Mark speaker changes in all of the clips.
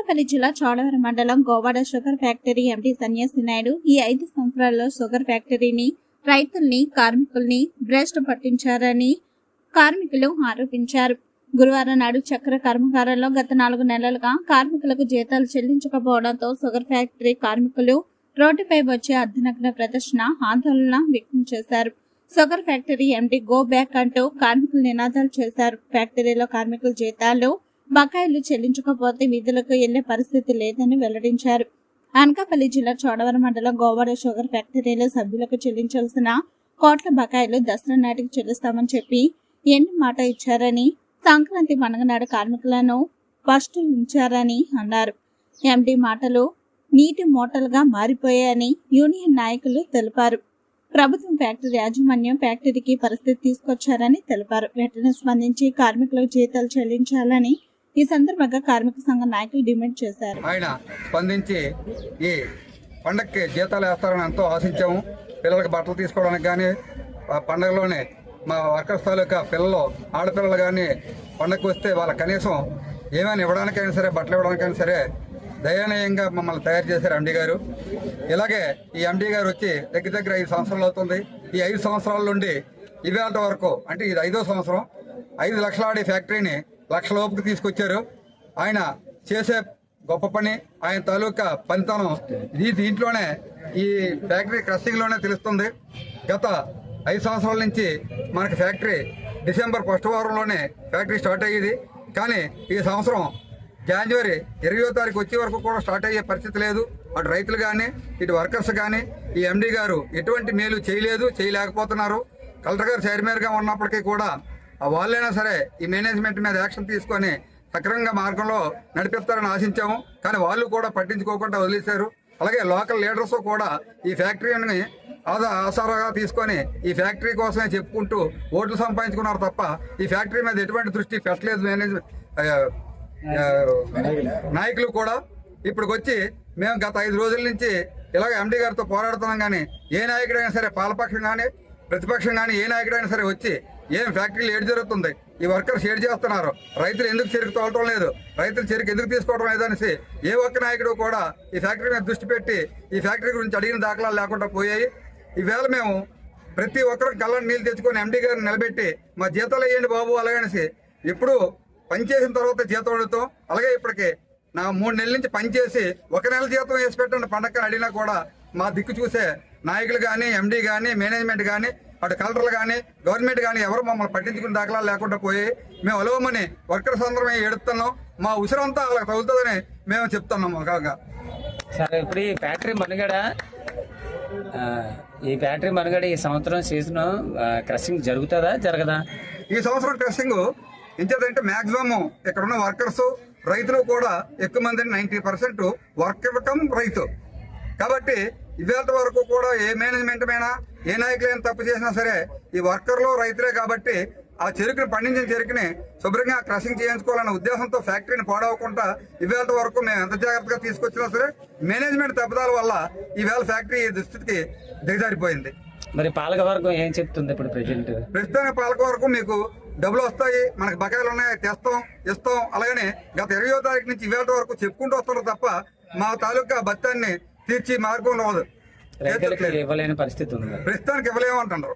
Speaker 1: అనకాపల్లి జిల్లా చోడవరం మండలం Govada sugar factory MD సన్యాసి నాయుడు ఈ 5 సంవత్సరాల్లో షుగర్ ఫ్యాక్టరీని, రైతుల్ని, కార్మికుల్ని భ్రష్టు పట్టించారని కార్మికులు ఆరోపించారు. గురువారం నాడు చక్కెర కర్మాగారంలో గత 4 నెలలుగా కార్మికులకు జీతాలు చెల్లించకపోవడంతో షుగర్ ఫ్యాక్టరీ కార్మికులు రోడ్డుపై వచ్చే అర్ధనగ్న ప్రదర్శన, ఆందోళన వ్యక్తం చేశారు. Sugar factory MD go back అంటూ కార్మికులు నినాదాలు చేశారు. ఫ్యాక్టరీలో కార్మికుల జీతాలు, బకాయిలు చెల్లించకపోతే విధులకు వెళ్లే పరిస్థితి లేదని వెల్లడించారు. అనకాపల్లి జిల్లా చోడవరం మండలం గోవాడ షుగర్ ఫ్యాక్టరీలో సభ్యులకు చెల్లించాల్సిన కోట్ల బకాయిలు దసరా నాటికి చెల్లిస్తామని చెప్పి ఎన్ని మాట ఇచ్చారని, సంక్రాంతి పండుగ నాడు కార్మికులను పస్తులుంచారని అన్నారు. ఎండీ మాటలు నీటి మోటలుగా మారిపోయాయని యూనియన్ నాయకులు తెలిపారు. ప్రభుత్వం ఫ్యాక్టరీ యాజమాన్యం ఫ్యాక్టరీకి పరిస్థితి తీసుకొచ్చారని తెలిపారు. వెంటనే స్పందించి కార్మికులకు జీతాలు చెల్లించాలని ఈ సందర్భంగా కార్మిక సంఘ నాయకులు డిమాండ్ చేశారు.
Speaker 2: ఆయన స్పందించి ఈ పండగకి జీతాలు వేస్తారని ఎంతో ఆశించాము. పిల్లలకు బట్టలు తీసుకోవడానికి కానీ, పండగలోనే మా వర్కర్స్ తాలూకా పిల్లలు, ఆడపిల్లలు కానీ పండగకు వస్తే వాళ్ళ కనీసం ఏమైనా ఇవ్వడానికైనా సరే, బట్టలు ఇవ్వడానికైనా సరే దయనీయంగా మమ్మల్ని తయారు చేశారు ఎండీ గారు. ఇలాగే ఈ ఎండీ గారు వచ్చి దగ్గర 5 సంవత్సరాలు అవుతుంది. ఈ 5 సంవత్సరాల నుండి ఇవాళ వరకు, అంటే ఇది 5వ సంవత్సరం, 5 లక్షల ఆడి ఫ్యాక్టరీని లక్షల లోపుకి తీసుకొచ్చారు. ఆయన చేసే గొప్ప పని, ఆయన తాలూకా పనితనం దీంట్లోనే, ఈ ఫ్యాక్టరీ క్రషింగ్లోనే తెలుస్తుంది. గత 5 సంవత్సరాల నుంచి మనకి ఫ్యాక్టరీ డిసెంబర్ 1వ వారంలోనే ఫ్యాక్టరీ స్టార్ట్ అయ్యేది. కానీ ఈ సంవత్సరం జనవరి 20వ తారీఖు వచ్చే వరకు కూడా స్టార్ట్ అయ్యే పరిస్థితి లేదు. అటు రైతులు కానీ, ఇటు వర్కర్స్ కానీ ఈ ఎండీ గారు ఎటువంటి మేలు చేయలేకపోతున్నారు. కలెక్టర్ గారు చైర్మన్గా ఉన్నప్పటికీ కూడా వాళ్ళైనా సరే ఈ మేనేజ్మెంట్ మీద యాక్షన్ తీసుకొని సక్రమంగా మార్గంలో నడిపిస్తారని ఆశించాము. కానీ వాళ్ళు కూడా పట్టించుకోకుండా వదిలేశారు. అలాగే లోకల్ లీడర్స్ కూడా ఈ ఫ్యాక్టరీని ఆసరాగా తీసుకొని ఈ ఫ్యాక్టరీ కోసమే చెప్పుకుంటూ ఓట్లు సంపాదించుకున్నారు తప్ప ఈ ఫ్యాక్టరీ మీద ఎటువంటి దృష్టి పెట్టలేదు నాయకులు కూడా. ఇప్పటికి వచ్చి మేము గత 5 రోజుల నుంచి ఇలాగ ఎండీ గారితో పోరాడుతున్నాం. కానీ ఏ నాయకుడైనా సరే, పాలపక్షం కానీ ప్రతిపక్షం కానీ ఏ నాయకుడైనా సరే వచ్చి ఏం ఫ్యాక్టరీలు ఏడు జరుగుతుంది, ఈ వర్కర్స్ ఏడు చేస్తున్నారు, రైతులు ఎందుకు చెరుకు తోలటం లేదు, రైతులు చెరుకు ఎందుకు తీసుకోవడం లేదనేసి ఏ ఒక్క నాయకుడు కూడా ఈ ఫ్యాక్టరీ మీద దృష్టి పెట్టి ఈ ఫ్యాక్టరీ గురించి అడిగిన దాఖలాలు లేకుండా పోయాయి. ఈవేళ మేము ప్రతి ఒక్కరు కళ్ళని నీళ్ళు తెచ్చుకొని ఎండీ గారిని నిలబెట్టి మా జీతాలు వేయండి బాబు అలాగనేసి, ఇప్పుడు పనిచేసిన తర్వాత జీతం అడుగుతాం. అలాగే ఇప్పటికి 3 నెలల నుంచి పనిచేసి 1 నెల జీతం వేసి పెట్టండి పండగని అడిగినా కూడా మా దిక్కు చూసే నాయకులు కానీ, ఎండీ కానీ, మేనేజ్మెంట్ కానీ, అటు కలెక్టర్లు కానీ, గవర్నమెంట్ కానీ ఎవరు మమ్మల్ని పట్టించుకునే దాఖలాలు లేకుండా పోయి మేము అలవమని వర్కర్స్ అందరమే ఏడుస్తున్నాం. మా ఉసిరంతా అలా తగులుతుందని మేము చెప్తున్నాం. కాగా
Speaker 3: సరే, ఇప్పుడు ఈ ఫ్యాక్టరీ మనుగడ ఈ సంవత్సరం సీజన్ క్రషింగ్ జరుగుతుందా జరగదా?
Speaker 2: ఈ సంవత్సరం క్రషింగ్ ఇంకేదంటే మ్యాక్సిమం ఇక్కడ ఉన్న వర్కర్స్, రైతులు కూడా ఎక్కువ మంది, 90% వర్కర్ కమ్ రైతు. కాబట్టి ఇవాళ వరకు కూడా ఏ మేనేజ్మెంట్ అయినా, ఏ నాయకులైనా తప్పు చేసినా సరే ఈ వర్కర్లు, రైతులే. కాబట్టి ఆ చెరుకుని, పండించిన చెరుకుని శుభ్రంగా క్రషింగ్ చేయించుకోవాలనే ఉద్దేశంతో ఫ్యాక్టరీని పాడవకుండా ఇవాళ వరకు మేము ఎంత జాగ్రత్తగా తీసుకొచ్చినా సరే మేనేజ్మెంట్ తప్పుదాల వల్ల ఈవేళ ఫ్యాక్టరీ దుస్థితికి దిగజారిపోయింది.
Speaker 3: మరి పాలకవర్గం ఏం చెప్తుంది ఇప్పుడు
Speaker 2: ప్రస్తుతానికి? పాలకవర్గం మీకు డబ్బులు వస్తాయి, మనకు బకాయిలు ఉన్నాయి, తెస్తాం, ఇస్తాం, అలాగనే గత 20వ తారీఖు నుంచి ఇవాళ వరకు చెప్పుకుంటూ వస్తున్నారు తప్ప మా తాలూకా భత్యాన్ని తీర్చి మార్గం రాదు.
Speaker 3: ఇవ్వలేని పరిస్థితి ఉంది,
Speaker 2: ప్రస్తుతానికి ఇవ్వలేమంటున్నారు.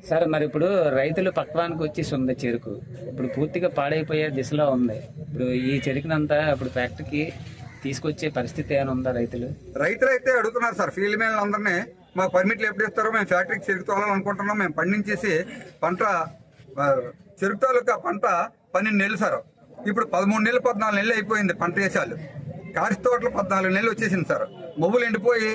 Speaker 3: సరే, మరి ఇప్పుడు రైతులు పక్వానికి వచ్చి ఉంది చెరుకు, ఇప్పుడు పూర్తిగా పాడైపోయే దిశలో ఉంది. ఇప్పుడు ఈ చెరుకునంతా ఇప్పుడు ఫ్యాక్టరీకి తీసుకొచ్చే పరిస్థితి ఏమైనా ఉందా? రైతులు
Speaker 2: అయితే అడుగుతున్నారు సార్, ఫీల్డ్ మ్యాన్లు అందరినీ మాకు పర్మిట్లు ఎప్పుడు ఇస్తారో, మేము ఫ్యాక్టరీకి చెరుకు తోలాలనుకుంటున్నాం. మేము పండించేసి పంట, చెరుకు తాలూకా పంట 12 నెలలు సార్. ఇప్పుడు 13 నెలలు 14 నెలలు అయిపోయింది పంట వేసాలు. కాసి తోటలు 14 నెలలు వచ్చేసింది సార్. మొవ్వులు ఎండిపోయి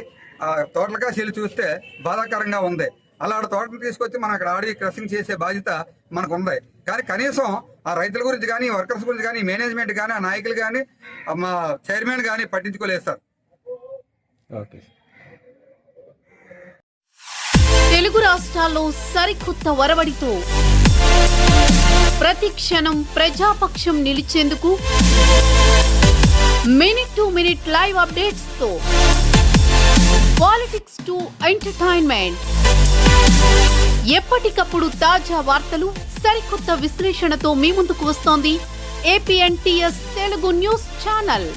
Speaker 2: తోటలుగా చెల్లి చూస్తే బాధాకరంగా ఉంది. అలాంటి తోటను తీసుకొచ్చి మనం అక్కడ ఆడి క్రషింగ్ చేసే బాధ్యత మనకు ఉంది. కానీ కనీసం ఆ రైతుల గురించి కానీ, వర్కర్స్ గురించి కానీ, మేనేజ్మెంట్ కానీ, ఆ నాయకులు కానీ, మా చైర్మన్ కానీ పట్టించుకోలేదు సార్.
Speaker 4: తెలుగు రాష్ట్రాల్లో సరికొత్త ఒరవడితో ప్రతి క్షణం ప్రజాపక్షం నిలిచేందుకు minute to minute live updates తో పాలిటిక్స్ టు ఎంటర్టైన్మెంట్, ఎప్పటికప్పుడు తాజా వార్తలు, సరికొత్త విశ్లేషణతో మీ ముందుకు వస్తోంది APNTS తెలుగు న్యూస్ ఛానల్.